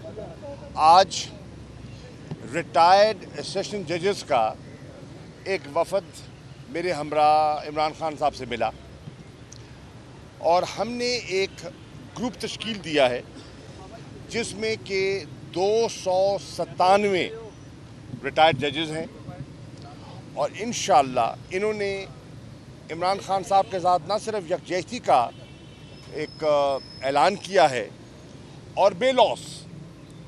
आज retired session जजेस का एक वफद मेरे हमरा इमरान खान साहब से मिला और हमने एक ग्रुप तश्कील दिया है जिसमें कि 297 रिटायर्ड जजेस हैं और इंशाअल्लाह इन्होंने इमरान खान साहब के साथ ना सिर्फ यकजहती का एक ऐलान किया है और बेलॉस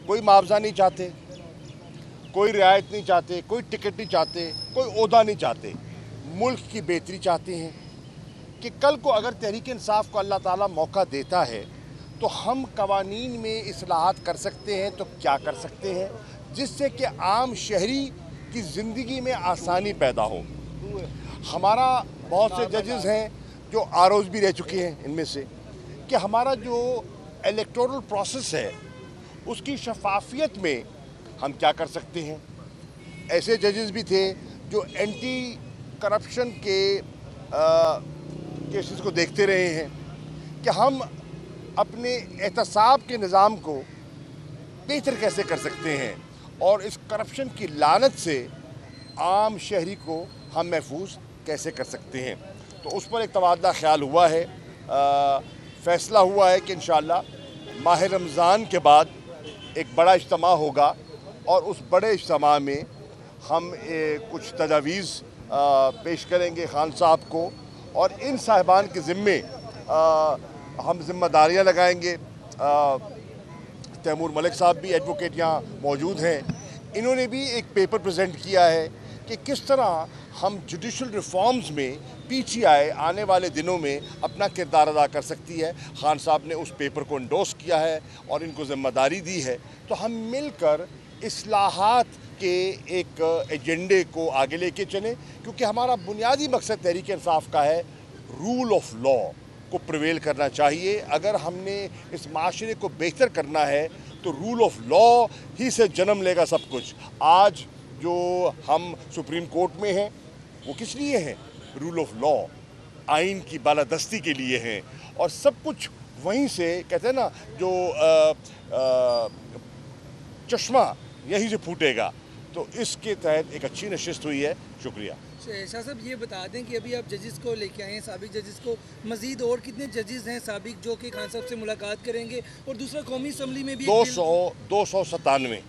कोई मुआवजा नहीं चाहते, कोई रियायत नहीं चाहते, कोई टिकट नहीं चाहते, कोई ओहदा नहीं चाहते, मुल्क की बेहतरी चाहते हैं कि कल को अगर तहरीक इंसाफ को अल्लाह ताला मौका देता है तो हम कवानीन में इस्लाहात कर सकते हैं तो क्या कर सकते हैं जिससे कि आम शहरी की ज़िंदगी में आसानी पैदा हो। हमारा बहुत से जजेस हैं जो आरओज़ भी रह चुके हैं, इनमें से कि हमारा जो इलेक्टोरल प्रोसेस है उसकी शफाफियत में हम क्या कर सकते हैं। ऐसे जजेस भी थे जो एंटी करप्शन के केसेस को देखते रहे हैं कि हम अपने एहतसाब के निज़ाम को बेहतर कैसे कर सकते हैं और इस करप्शन की लानत से आम शहरी को हम महफूज कैसे कर सकते हैं। तो उस पर एक तबादला ख्याल हुआ है, फ़ैसला हुआ है कि इंशाअल्लाह माह रमज़ान के बाद एक बड़ा इज्तिमा होगा और उस बड़े इज्तिमा में हम कुछ तजावीज़ पेश करेंगे खान साहब को और इन साहिबान के ज़िम्मे हम ज़िम्मेदारियाँ लगाएंगे। तैमूर मलिक साहब भी एडवोकेट यहाँ मौजूद हैं, इन्होंने भी एक पेपर प्रेजेंट किया है कि किस तरह हम जुडिशल रिफॉर्म्स में पीटीआई आने वाले दिनों में अपना किरदार अदा कर सकती है। खान साहब ने उस पेपर को इंडोर्स किया है और इनको ज़िम्मेदारी दी है। तो हम मिलकर इस्लाहात के एक एजेंडे को आगे लेके चलें क्योंकि हमारा बुनियादी मकसद तहरीक इंसाफ का है रूल ऑफ लॉ को प्रिवेल करना चाहिए। अगर हमने इस माशरे को बेहतर करना है तो रूल ऑफ लॉ ही से जन्म लेगा सब कुछ। आज जो हम सुप्रीम कोर्ट में हैं वो किस लिए हैं? रूल ऑफ लॉ, आइन की बालादस्ती के लिए हैं और सब कुछ वहीं से कहते हैं ना जो चश्मा यहीं से फूटेगा। तो इसके तहत एक अच्छी नशिस्त हुई है। शुक्रिया। शाह साहब ये बता दें कि अभी आप जजेस को लेके आए हैं, साबिक जजेस को, मजीद और कितने जजेस हैं साबिक जो कि खान साहब से मुलाकात करेंगे? और दूसरा कौमी असम्बली में भी 297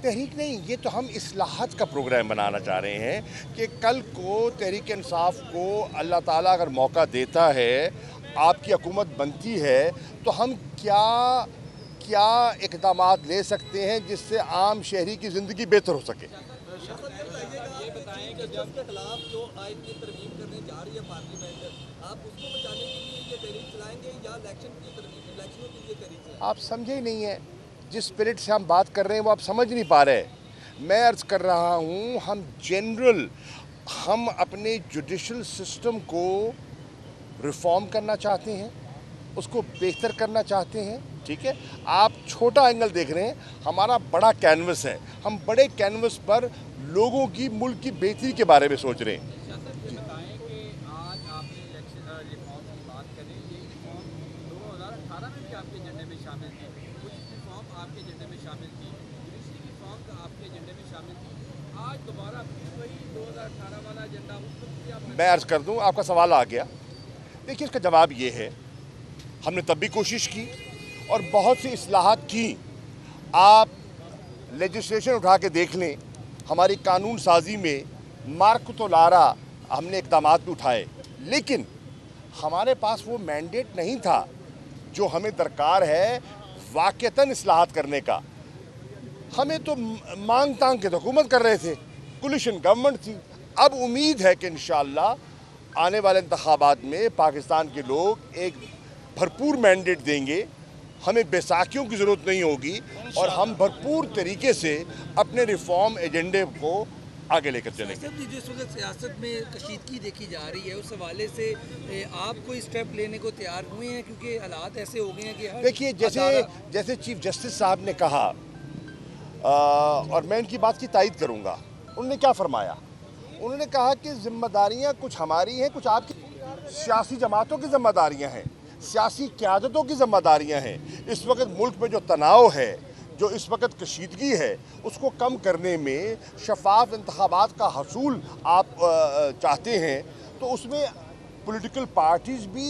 तहरीक नहीं, ये तो हम इस्लाहत का प्रोग्राम बनाना चाह रहे हैं कि कल को तहरीक इंसाफ को अल्लाह ताला अगर मौका देता है, आपकी हुकूमत बनती है तो हम क्या इक़दामात ले सकते हैं जिससे आम शहरी की ज़िंदगी बेहतर हो सके। ये बताएं कि जज के खिलाफ जो आयत की तरमीम करने जा रही है पार्लियामेंट, आप उसको बचाने के लिए ये तहरीक चलाएंगे या इलेक्शनों के लिए तहरीक चलाएंगे? आप समझे ही नहीं है, जिस स्पिरिट से हम बात कर रहे हैं वो आप समझ नहीं पा रहे। मैं अर्ज़ कर रहा हूँ हम अपने जुडिशल सिस्टम को रिफॉर्म करना चाहते हैं, उसको बेहतर करना चाहते हैं। ठीक है, आप छोटा एंगल देख रहे हैं, हमारा बड़ा कैनवस है, हम बड़े कैनवस पर लोगों की मुल्क की बेहतरी के बारे में सोच रहे हैं। बताएं कि आज आपने इलेक्शन रिफॉर्म की बात करें, ये रिफॉर्म 2018 में भी आपके एजेंडे में शामिल थी, कुछ रिफॉर्म आपके एजेंडे में शामिल थी, जुडिशरी रिफॉर्म का आपके एजेंडे में शामिल थी, आज दोबारा फिर वही 2018 वाला एजेंडा उसको मैं अर्ज़ कर दूँ, आपका सवाल आ गया। देखिए, इसका जवाब ये है, हमने तब भी कोशिश की और बहुत सी इस्लाहात की। आप लेजिस्लेशन उठा के देख लें, हमारी कानून साजी में मार्कतो लारा हमने इक़दामात भी उठाए, लेकिन हमारे पास वो मैंडेट नहीं था जो हमें दरकार है वाक़तन इस्लाहात करने का। हमें तो मांग तांग के तो हुकूमत कर रहे थे, कोलिशन गवर्नमेंट थी। अब उम्मीद है कि इंशाअल्लाह आने वाले इंतखाबात में पाकिस्तान के लोग एक भरपूर मैंडेट देंगे, हमें बैसाखियों की ज़रूरत नहीं होगी और हम भरपूर तरीके से अपने रिफॉर्म एजेंडे को आगे लेकर चलेंगे। जिस वक्त सियासत में कशीदगी देखी जा रही है, उस हवाले से आप कोई स्टेप लेने को तैयार हुए हैं? क्योंकि हालात ऐसे हो गए हैं कि देखिए, जैसे चीफ जस्टिस साहब ने कहा और मैं इनकी बात की तायद करूँगा, उन्होंने क्या फरमाया? उन्होंने कहा कि जिम्मेदारियाँ कुछ हमारी हैं, कुछ आपकी। सियासी जमातों की ज़िम्मेदारियाँ हैं, सियासी क़यादतों की ज़िम्मेदारियाँ हैं। इस वक्त मुल्क में जो तनाव है, जो इस वक्त कशीदगी है, उसको कम करने में शफाफ इंतखाबात का हसूल आप चाहते हैं, तो उसमें पॉलिटिकल पार्टीज़ भी,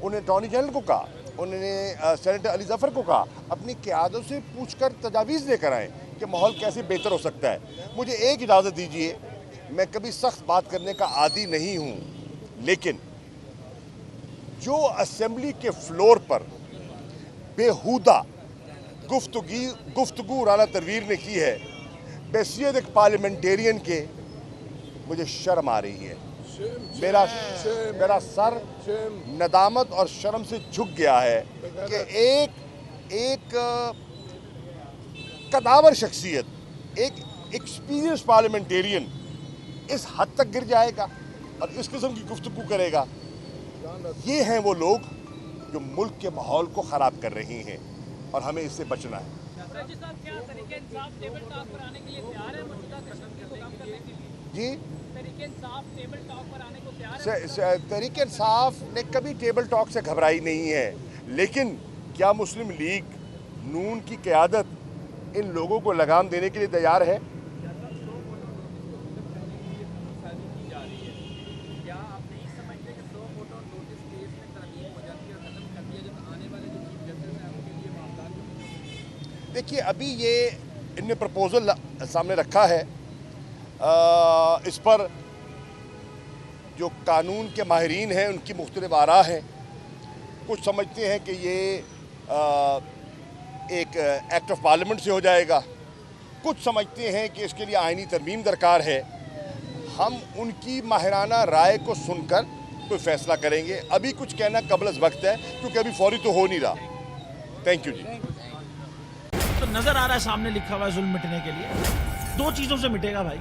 उन्हें अटॉर्नी जनरल को कहा, उन्होंने सेनेटर अली ज़फ़र को कहा, अपनी क़यादत से पूछकर तजावीज़ लेकर आएँ कि माहौल कैसे बेहतर हो सकता है। मुझे एक इजाज़त दीजिए, मैं कभी सख्त बात करने का आदी नहीं हूँ, लेकिन जो असेंबली के फ्लोर पर बेहुदा गुफ्तगू राना तनवीर ने की है, बहैसियत एक पार्लियामेंटेरियन के, मुझे शर्म आ रही है। मेरा सर नदामत और शर्म से झुक गया है कि एक कदावर शख्सियत, एक एक्सपीरियंस पार्लियामेंटेरियन इस हद तक गिर जाएगा और इस किस्म की गुफ्तगू करेगा। ये हैं वो लोग जो मुल्क के माहौल को ख़राब कर रही हैं और हमें इससे बचना है। जी, तहरीक इंसाफ ने कभी टेबल टॉक से घबराई नहीं है, लेकिन क्या मुस्लिम लीग नून की क़यादत इन लोगों को लगाम देने के लिए तैयार है? देखिए, अभी ये इनने प्रपोज़ल सामने रखा है, इस पर जो कानून के माहिरीन हैं उनकी मुख्तलिफ आरा हैं। कुछ समझते हैं कि ये एक एक्ट ऑफ पार्लियामेंट से हो जाएगा, कुछ समझते हैं कि इसके लिए आइनी तरमीम दरकार है। हम उनकी माहिराना राय को सुनकर कोई फ़ैसला करेंगे। अभी कुछ कहना कबल अज़ वक्त है, क्योंकि अभी फौरी तो हो नहीं रहा। थैंक यू जी। तो नजर आ रहा है सामने लिखा हुआ है जुल्म मिटने के लिए दो चीजों से मिटेगा भाई।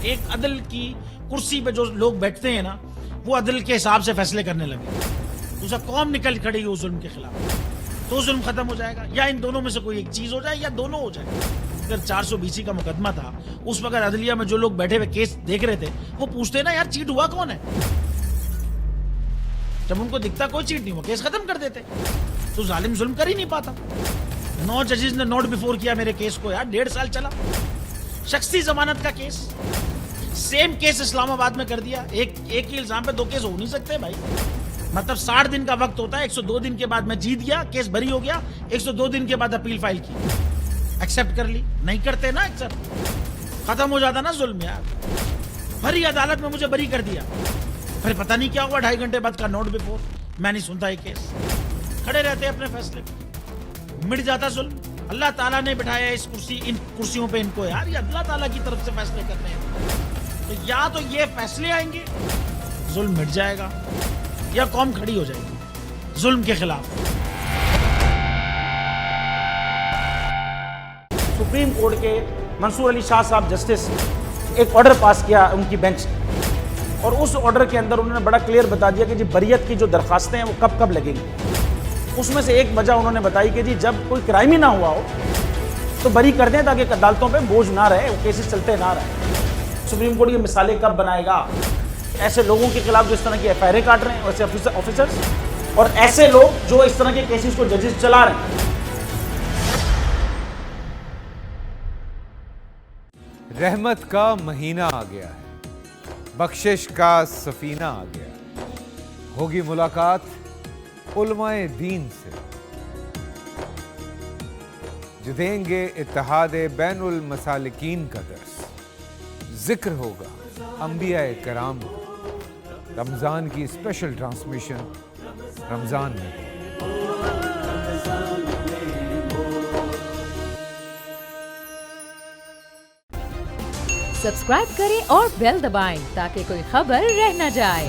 एक, अदल की कुर्सी पे जो लोग बैठते हैं ना, वो अदल के हिसाब से फैसले करने लगे। दूसरा, कौम निकल खड़ी उस जुल्म के खिलाफ, तो जुल्म खत्म हो जाएगा। या इन दोनों में से कोई एक चीज हो जाए या दोनों हो जाए। अगर 420 का मुकदमा था, उस वक्त अदलिया में जो लोग बैठे हुए केस देख रहे थे, वो पूछते ना यार चीट हुआ कौन है। जब उनको दिखता कोई चीट नहीं हुआ, केस खत्म कर देते। तो जालिम जुल्म कर ही नहीं पाता। 9 जजेस ने नोट बिफोर किया मेरे केस को यार, 1.5 साल चला। शख्सी जमानत का केस, सेम केस इस्लामाबाद में कर दिया। एक ही इल्जाम पे 2 केस हो नहीं सकते भाई। मतलब 60 दिन का वक्त होता है, 102 दिन के बाद मैं जीत गया, केस बरी हो गया, 102 दिन के बाद अपील फाइल की, एक्सेप्ट कर ली। नहीं करते ना एक्सेप्ट, खत्म हो जाता ना जुल्म यार। भरी अदालत में मुझे बरी कर दिया, फिर पता नहीं क्या हुआ, 2.5 घंटे बाद का नोट बिफोर, मैं नहीं सुनता ये केस। खड़े रहते अपने फैसले पे, मिट जाता जुल्म। अल्लाह ताला ने बिठाया इन कुर्सियों पे इनको यार, ये अल्लाह ताला की तरफ से फैसले करने हैं। तो या तो ये फैसले आएंगे, जुल्म मिट जाएगा, या कौम खड़ी हो जाएगी जुल्म के खिलाफ। सुप्रीम कोर्ट के मंसूर अली शाह साहब जस्टिस एक ऑर्डर पास किया उनकी बेंच ने, और उस ऑर्डर के अंदर उन्होंने बड़ा क्लियर बता दिया कि जी बरियत की जो दरखास्तें हैं वो कब कब लगेंगी। उसमें से एक वजह उन्होंने बताई कि जी जब कोई क्राइम ही ना हुआ हो तो बरी कर दें, ताकि अदालतों पे बोझ ना रहे, वो केसेस चलते ना रहे। सुप्रीम कोर्ट ये मिसालें कब बनाएगा? ऐसे लोगों के खिलाफ जो इस तरह की एफआईआर काट रहे हैं, वैसे ऑफिसर्स, और ऐसे लोग जो इस तरह के केसेस को जजेस चला रहे हैं। रहमत का महीना आ गया है, बख्शिश का सफीना आ गया, होगी मुलाकात उलमाए दीन से, जो देंगे इत्तेहादे बैनुल मसालिकीन का दर्स। जिक्र होगा अंबियाए कराम, रमज़ान की स्पेशल ट्रांसमिशन रमज़ान में। सब्सक्राइब करें और बेल दबाएं ताकि कोई खबर रह न जाए।